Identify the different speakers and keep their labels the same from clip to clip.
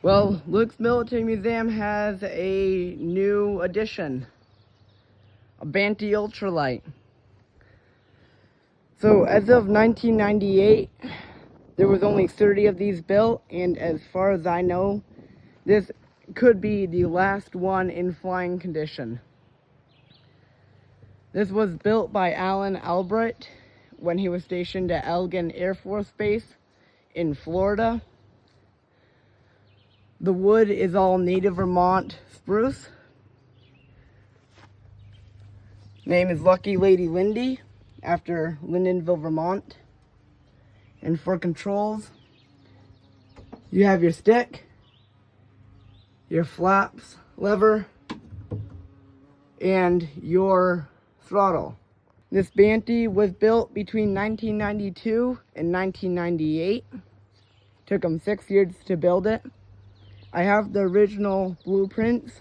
Speaker 1: Well, Luke's Military Museum has a new addition, a Banty ultralight. So as of 1998, there was only 30 of these built, and as far as I know, this could be the last one in flying condition. This was built by Alan Albrecht when he was stationed at Elgin Air Force Base in Florida. The wood is all native Vermont spruce. Name is Lucky Lady Lindy, after Lyndonville, Vermont. And for controls, you have your stick, your flaps, lever, and your throttle. This Banty was built between 1992 and 1998. Took them 6 years to build it. I have the original blueprints.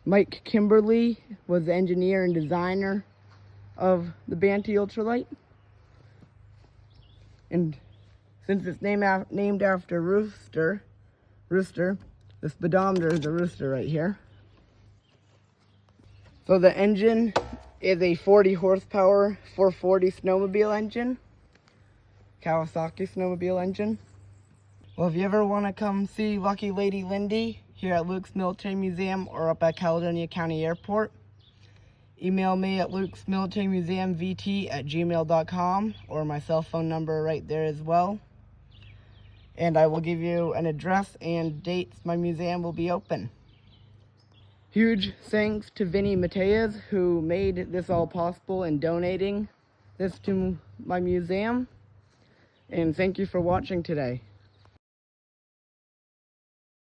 Speaker 1: Mike Kimberly was the engineer and designer of the Banty ultralight. And since it's named after rooster, the speedometer is a rooster right here. So the engine is a 40 horsepower 440 snowmobile engine, Kawasaki snowmobile engine. Well, if you ever want to come see Lucky Lady Lindy here at Luke's Military Museum or up at Caledonia County Airport, email me at lukesmilitarymuseumvt@gmail.com, or my cell phone number right there as well. And I will give you an address and dates my museum will be open. Huge thanks to Vinny Mateas, who made this all possible and donating this to my museum. And thank you for watching today.